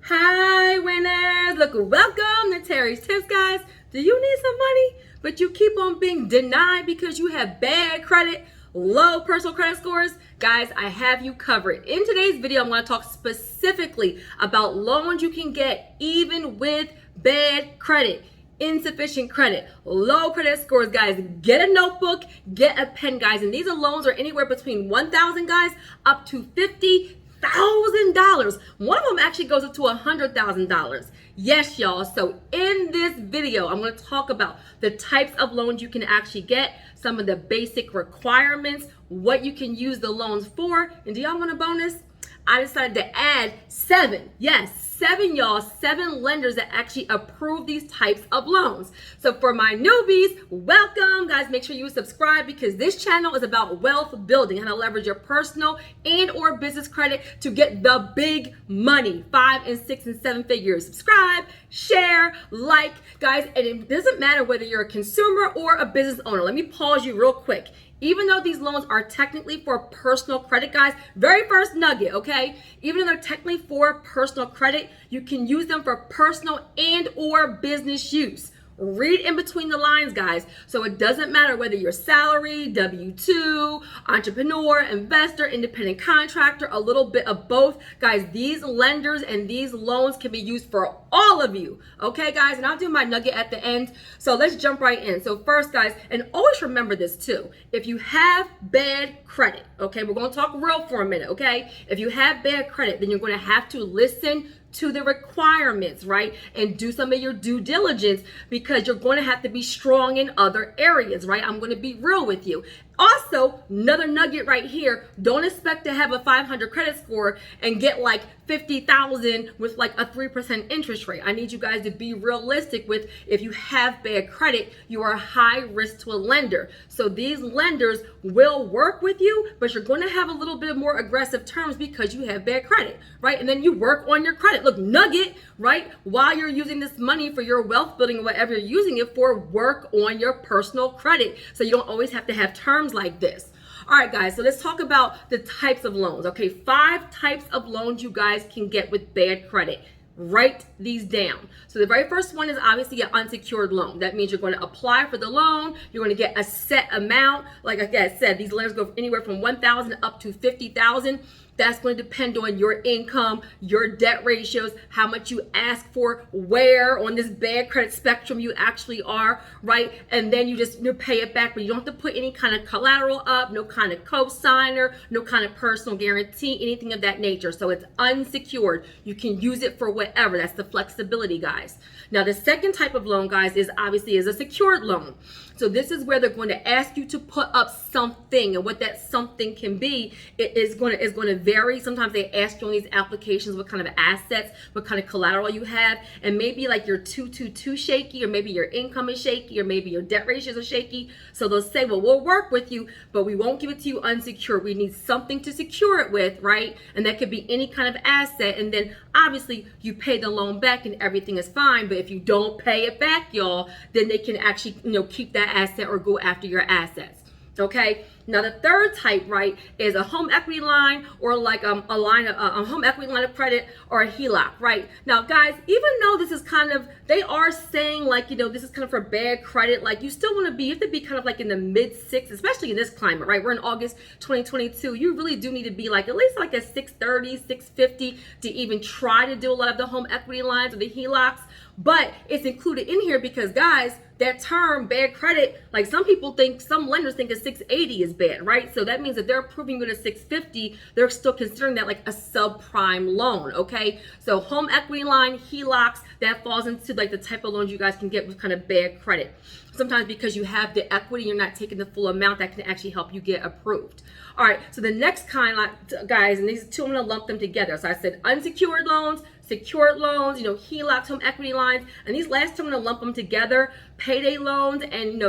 Hi winners, look, welcome to Terry's Tips, guys. Do you need some money, but you keep on being denied because you have bad credit, low personal credit scores? Guys, I have you covered. In today's video, I'm going to talk specifically about loans you can get even with bad credit, insufficient credit, low credit scores. Guys, get a notebook, get a pen, guys, and these loans are anywhere between $1,000, guys, up to $50,000. One of them actually goes up to $100,000. Yes, y'all. So in this video, I'm going to talk about the types of loans you can actually get, some of the basic requirements, what you can use the loans for. And do y'all want a bonus? I decided to add 7. Yes, 7, y'all. 7 lenders that actually approve these types of loans. So for my newbies, welcome. Guys, make sure you subscribe because this channel is about wealth building, how to leverage your personal and or business credit to get the big money, 5 and 6 and 7 figures. Subscribe, share, like, guys, and it doesn't matter whether you're a consumer or a business owner. Let me pause you real quick. Even though these loans are technically for personal credit, guys, very first nugget, okay? Even though they're technically for personal credit, you can use them for personal and or business use. Read in between the lines, guys. So it doesn't matter whether you're salary, W-2, entrepreneur, investor, independent contractor, a little bit of both. Guys, these lenders and these loans can be used for all of you. Okay, guys? And I'll do my nugget at the end. So let's jump right in. So first, guys, and always remember this too. If you have bad credit, okay, we're going to talk real for a minute, okay? If you have bad credit, then you're going to have to listen to the requirements, right? And do some of your due diligence because you're going to have to be strong in other areas, right? I'm going to be real with you. Also, another nugget right here, don't expect to have a 500 credit score and get like 50,000 with like a 3% interest rate. I need you guys to be realistic with if you have bad credit, you are high risk to a lender. So these lenders will work with you, but you're going to have a little bit more aggressive terms because you have bad credit, right? And then you work on your credit. Look, nugget, right? While you're using this money for your wealth building or whatever you're using it for, work on your personal credit so you don't always have to have terms like this. All right, guys, so let's talk about the types of loans. Okay, 5 types of loans you guys can get with bad credit. Write these down. So the very first one is obviously an unsecured loan. That means you're going to apply for the loan. You're going to get a set amount. Like I said, these lenders go anywhere from $1,000 up to $50,000. That's going to depend on your income, your debt ratios, how much you ask for, where on this bad credit spectrum you actually are, right? And then you just pay it back, but you don't have to put any kind of collateral up, no kind of co-signer, no kind of personal guarantee, anything of that nature. So it's unsecured. You can use it for whatever. That's the flexibility, guys. Now, the second type of loan, guys, is obviously a secured loan. So this is where they're going to ask you to put up something, and what that something can be, it is going to vary. Sometimes they ask you on these applications what kind of assets, what kind of collateral you have, and maybe like you're too shaky, or maybe your income is shaky, or maybe your debt ratios are shaky. So they'll say, well, we'll work with you, but we won't give it to you unsecured. We need something to secure it with, right? And that could be any kind of asset, and then obviously you pay the loan back and everything is fine. But if you don't pay it back, y'all, then they can actually keep that asset or go after your assets. Okay, now the third type, right, is a home equity line, or like a home equity line of credit, or a Heloc, right? Now, guys, even though this is kind of, they are saying like, this is kind of for bad credit, like you still you have to be kind of like in the mid-6, especially in this climate, right? We're in August 2022. You really do need to be like at least like a 630, 650 to even try to do a lot of the home equity lines or the Helocs. But it's included in here because, guys, that term, bad credit, like some lenders think a 680 is bad, right? So that means that they're approving you at a 650, they're still considering that like a subprime loan, okay? So home equity line, HELOCs, that falls into like the type of loans you guys can get with kind of bad credit. Sometimes because you have the equity, you're not taking the full amount, that can actually help you get approved. All right, so the next kind, guys, and these two, I'm gonna lump them together. So I said unsecured loans, secured loans, HELOCs, home equity lines, and these last two, I'm gonna lump them together. Payday loans and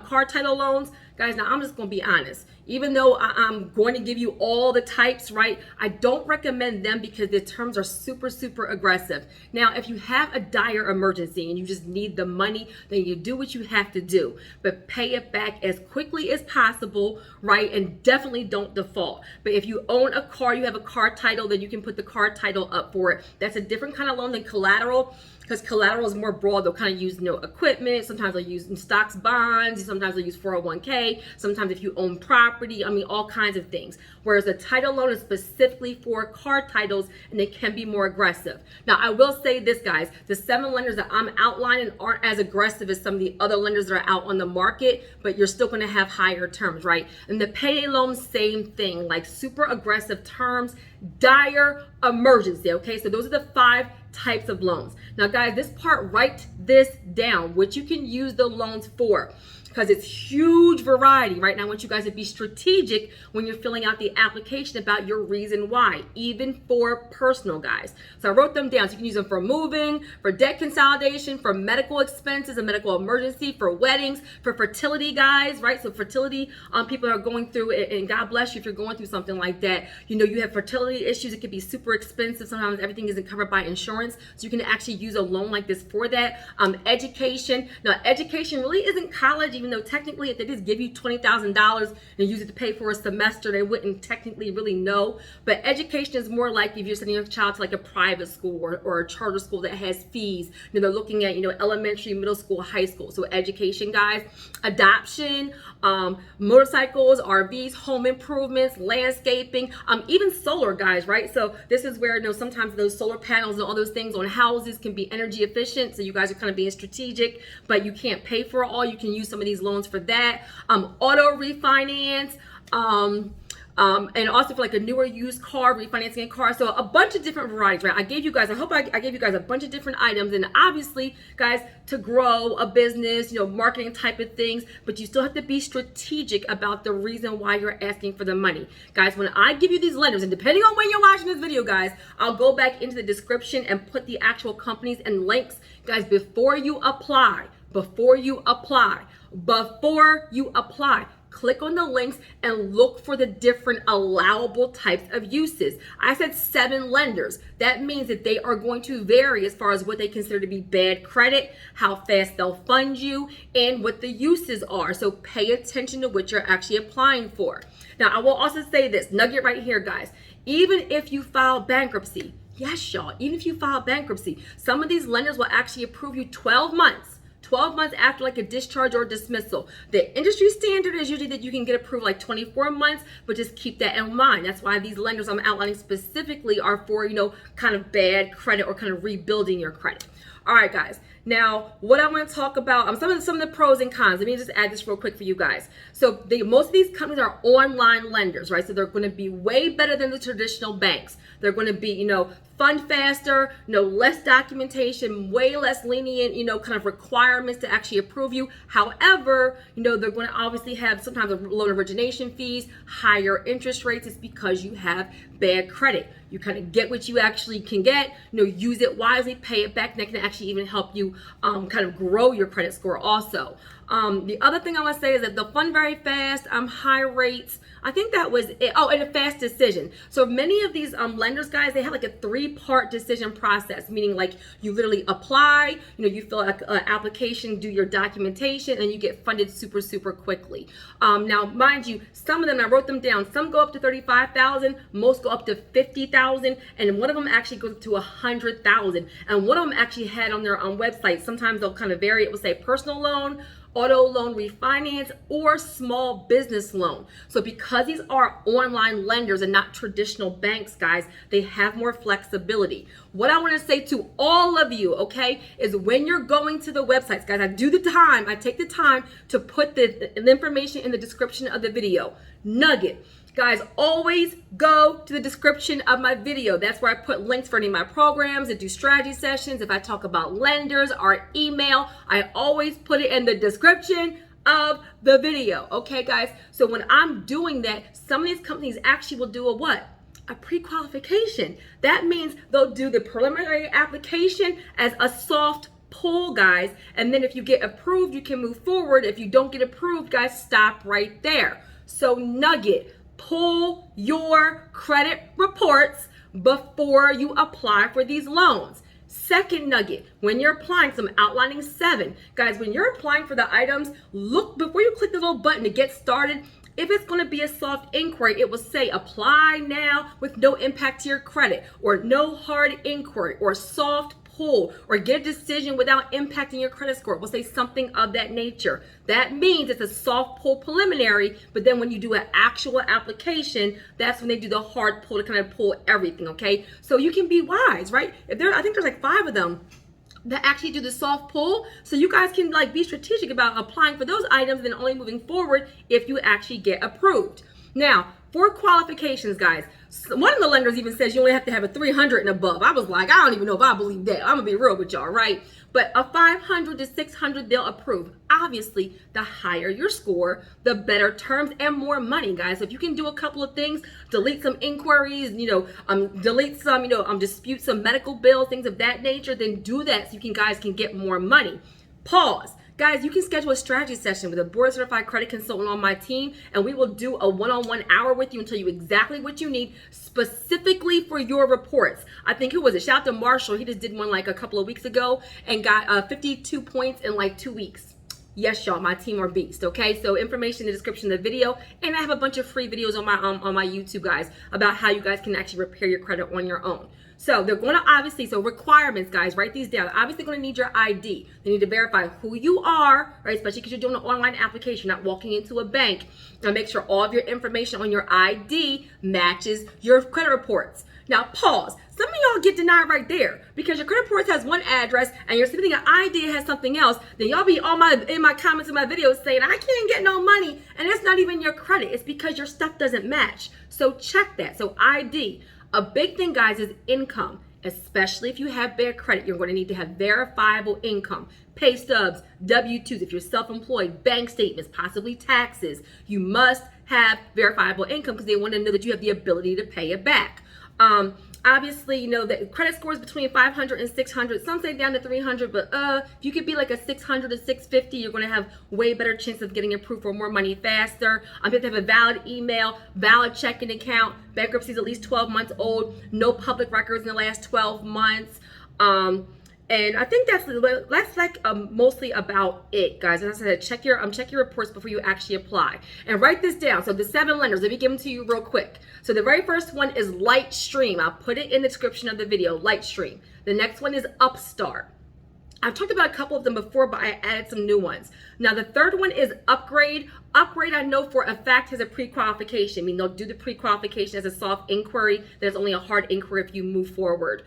car title loans. Guys, now I'm just gonna be honest. Even though I'm going to give you all the types, right? I don't recommend them because the terms are super, super aggressive. Now, if you have a dire emergency and you just need the money, then you do what you have to do, but pay it back as quickly as possible, right? And definitely don't default. But if you own a car, you have a car title, then you can put the car title up for it. That's a different kind of loan than collateral, because collateral is more broad. They'll kind of use equipment. Sometimes they'll use stocks, bonds. Sometimes they'll use 401k. Sometimes if you own property, I mean, all kinds of things. Whereas a title loan is specifically for car titles, and they can be more aggressive. Now, I will say this, guys, the 7 lenders that I'm outlining aren't as aggressive as some of the other lenders that are out on the market, but you're still gonna have higher terms, right? And the payday loans, same thing, like super aggressive terms, dire emergency, okay? So those are the 5 types of loans. Now, guys, this part, write this down, what you can use the loans for, because it's huge variety. Right now, I want you guys to be strategic when you're filling out the application about your reason why, even for personal, guys. So I wrote them down. So you can use them for moving, for debt consolidation, for medical expenses, a medical emergency, for weddings, for fertility, guys, right? So fertility, people are going through it, and God bless you if you're going through something like that. You know, you have fertility issues. It could be super expensive. Sometimes everything isn't covered by insurance. So you can actually use a loan like this for that. Education. Now, education really isn't college, even though technically if they just give you $20,000 and use it to pay for a semester, they wouldn't technically really know. But education is more like if you're sending your child to like a private school or a charter school that has fees. You know, they're looking at, elementary, middle school, high school. So education, guys. Adoption, motorcycles, RVs, home improvements, landscaping, even solar, guys, right? So this is where, sometimes those solar panels and all those things on houses can be energy efficient. So you guys are kind of being strategic, but you can't pay for it all. You can use some of these loans for that. Auto refinance, and also for like a newer used car, refinancing a car. So a bunch of different varieties, right? I hope I gave you guys a bunch of different items, and obviously, guys, to grow a business, marketing type of things, but you still have to be strategic about the reason why you're asking for the money. Guys, when I give you these lenders, and depending on when you're watching this video, guys, I'll go back into the description and put the actual companies and links. Guys, before you apply, click on the links and look for the different allowable types of uses. I said 7 lenders. That means that they are going to vary as far as what they consider to be bad credit, how fast they'll fund you, and what the uses are. So pay attention to what you're actually applying for. Now, I will also say this nugget right here, guys. Even if you file bankruptcy, yes, y'all, even if you file bankruptcy, some of these lenders will actually approve you 12 months after like a discharge or dismissal. The industry standard is usually that you can get approved like 24 months, but just keep that in mind. That's why these lenders I'm outlining specifically are for, kind of bad credit or kind of rebuilding your credit. All right, guys. Now, what I want to talk about, some of the pros and cons. Let me just add this real quick for you guys. So most of these companies are online lenders, right? So they're going to be way better than the traditional banks. They're going to be, fund faster, less documentation, way less lenient, kind of requirements to actually approve you. However, they're going to obviously have sometimes loan origination fees, higher interest rates. It's because you have bad credit. You kind of get what you actually can get, use it wisely, pay it back, and that can actually even help you kind of grow your credit score also. The other thing I want to say is that they'll fund very fast, high rates. I think that was it. Oh, and a fast decision. So many of these lenders, guys, they have like a 3-part decision process, meaning like you literally apply, you fill out an application, do your documentation, and you get funded super, super quickly. Now, mind you, some of them, I wrote them down, some go up to $35,000, most go up to $50,000, and one of them actually goes up to $100,000. And one of them actually had on their website, sometimes they'll kind of vary, it will say personal loan, auto loan refinance, or small business loan. So because these are online lenders and not traditional banks, guys, they have more flexibility. What I want to say to all of you, okay, is when you're going to the websites, guys, I take the time to put the information in the description of the video. Nugget. Guys, always go to the description of my video. That's where I put links for any of my programs and do strategy sessions. If I talk about lenders or email, I always put it in the description of the video. Okay, guys? So when I'm doing that, some of these companies actually will do a pre-qualification. That means they'll do the preliminary application as a soft pull, guys. And then if you get approved, you can move forward. If you don't get approved, guys, stop right there. So nugget, pull your credit reports before you apply for these loans. Second nugget, when you're applying, so I'm outlining 7. Guys, when you're applying for the items, look before you click the little button to get started. If it's going to be a soft inquiry, it will say apply now with no impact to your credit, or no hard inquiry, or soft pull, or get a decision without impacting your credit score. It will say something of that nature. That means it's a soft pull preliminary, but then when you do an actual application, that's when they do the hard pull to kind of pull everything, okay? So you can be wise, right? I think there's like 5 of them that actually do the soft pull, so you guys can like be strategic about applying for those items and then only moving forward if you actually get approved. Now, for qualifications, guys, one of the lenders even says you only have to have a 300 and above. I was like, I don't even know if I believe that. I'm gonna be real with y'all, right? But a 500 to 600, they'll approve. Obviously, the higher your score, the better terms and more money, guys. So if you can do a couple of things, delete some inquiries, delete some, dispute some medical bills, things of that nature, then do that so guys can get more money. Pause. Guys, you can schedule a strategy session with a board certified credit consultant on my team, and we will do a one-on-one hour with you and tell you exactly what you need specifically for your reports. I think, who was it? Shout out to Marshall. He just did one like a couple of weeks ago and got 52 points in like 2 weeks. Yes, y'all, my team are beast, okay? So information in the description of the video, and I have a bunch of free videos on my YouTube, guys, about how you guys can actually repair your credit on your own. So they're going to obviously, requirements, guys, write these down. Obviously going to need your ID. They need to verify who you are, right? Especially because you're doing an online application, not walking into a bank. Now make sure all of your information on your ID matches your credit reports. Now pause. Some of y'all get denied right there because your credit report has one address and you're submitting an ID that has something else. Then y'all be in my comments in my videos saying, I can't get no money. And it's not even your credit. It's because your stuff doesn't match. So check that. So ID. A big thing, guys, is income. Especially if you have bad credit, you're going to need to have verifiable income. Pay stubs, W-2s, if you're self-employed, bank statements, possibly taxes. You must have verifiable income because they want to know that you have the ability to pay it back. Obviously, the credit scores between 500 and 600. Some say down to 300, but if you could be like a 600 to 650, you're going to have way better chance of getting approved for more money faster. You have to have a valid email, valid checking account, bankruptcy is at least 12 months old, no public records in the last 12 months. And I think that's like mostly about it, guys. As I said, check your reports before you actually apply. And write this down. So the 7 lenders, let me give them to you real quick. So the very first one is Lightstream. I'll put it in the description of the video, Lightstream. The next one is Upstart. I've talked about a couple of them before, but I added some new ones. Now, the third one is Upgrade. Upgrade, I know for a fact, has a pre-qualification. I mean, they'll do the pre-qualification as a soft inquiry. There's only a hard inquiry if you move forward.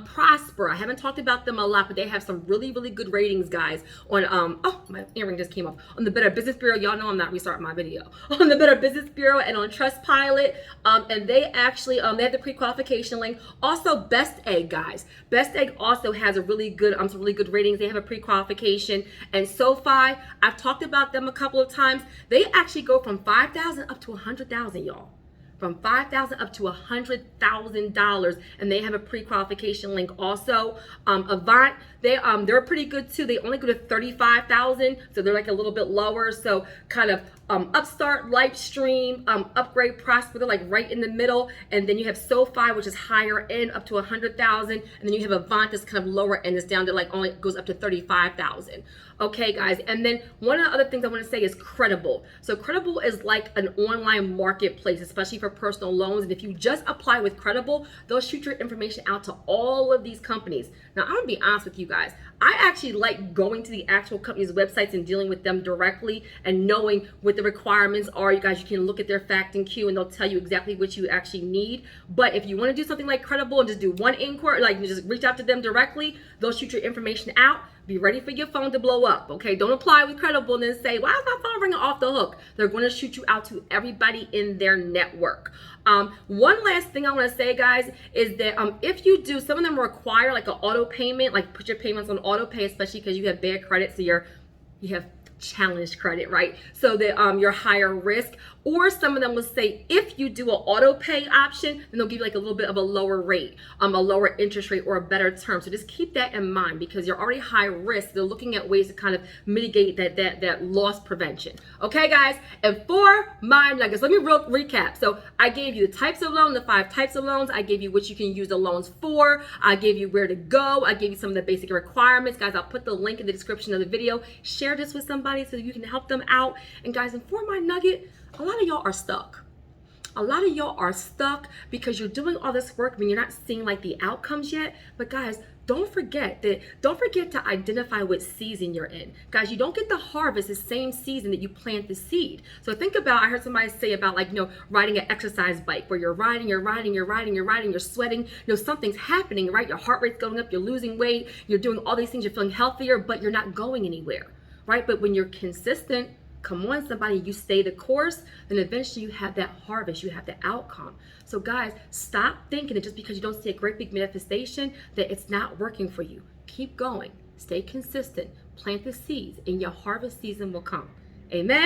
Prosper, I haven't talked about them a lot, but they have some really, really good ratings, guys. On, oh, my earring just came off. On the Better Business Bureau, y'all know I'm not restarting my video. On the Better Business Bureau and on Trustpilot, and they actually, they have the pre-qualification link. Also, Best Egg, guys. Best Egg also has a really good, some really good ratings. They have a pre-qualification. And SoFi, I've talked about them a couple of times. They actually go from $5,000 up to $100,000, y'all. From $5,000 up to $100,000, and they have a pre-qualification link also. Avant, they're pretty good too. They only go to $35,000, so they're like a little bit lower. So kind of Upstart, Lightstream, Upgrade, Prosper, they're like right in the middle. And then you have SoFi, which is higher end, up to $100,000, and then you have Avant that's kind of lower end, it's down to like only goes up to $35,000. Okay, guys, and then one of the other things I want to say is Credible. So Credible is like an online marketplace, especially for personal loans. And if you just apply with Credible, they'll shoot your information out to all of these companies. Now, I'm gonna be honest with you guys. I actually like going to the actual company's websites and dealing with them directly and knowing what the requirements are. You guys, you can look at their fact and queue and they'll tell you exactly what you actually need. But if you want to do something like Credible and just do one inquiry, like just reach out to them directly, they'll shoot your information out. Be ready for your phone to blow up, okay? Don't apply with Credible and then say, why is my phone ringing off the hook? They're going to shoot you out to everybody in their network. One last thing I want to say, guys, is that if you do, some of them require like an auto payment, like put your payments on auto pay, especially because you have bad credit, so you have challenged credit, right? So that you're higher risk. Or some of them will say if you do an auto pay option, then they'll give you like a little bit of a lower rate, a lower interest rate, or a better term. So just keep that in mind because you're already high risk. They're looking at ways to kind of mitigate that loss prevention. Okay, guys. And for my nuggets, let me recap. So I gave you the types of loans, the 5 types of loans. I gave you what you can use the loans for. I gave you where to go. I gave you some of the basic requirements. Guys, I'll put the link in the description of the video. Share this with somebody so you can help them out. And guys, and for my nugget, a lot of y'all are stuck. A lot of y'all are stuck because you're doing all this work when you're not seeing like the outcomes yet. But guys, don't forget to identify what season you're in. Guys, you don't get to harvest the same season that you plant the seed. So think about, I heard somebody say about like, riding an exercise bike where you're riding, you're sweating, something's happening, right? Your heart rate's going up, you're losing weight, you're doing all these things, you're feeling healthier, but you're not going anywhere, right? But when you're consistent, come on, somebody, you stay the course, then eventually you have that harvest, you have the outcome. So guys, stop thinking that just because you don't see a great big manifestation that it's not working for you. Keep going, stay consistent, plant the seeds, and your harvest season will come. Amen.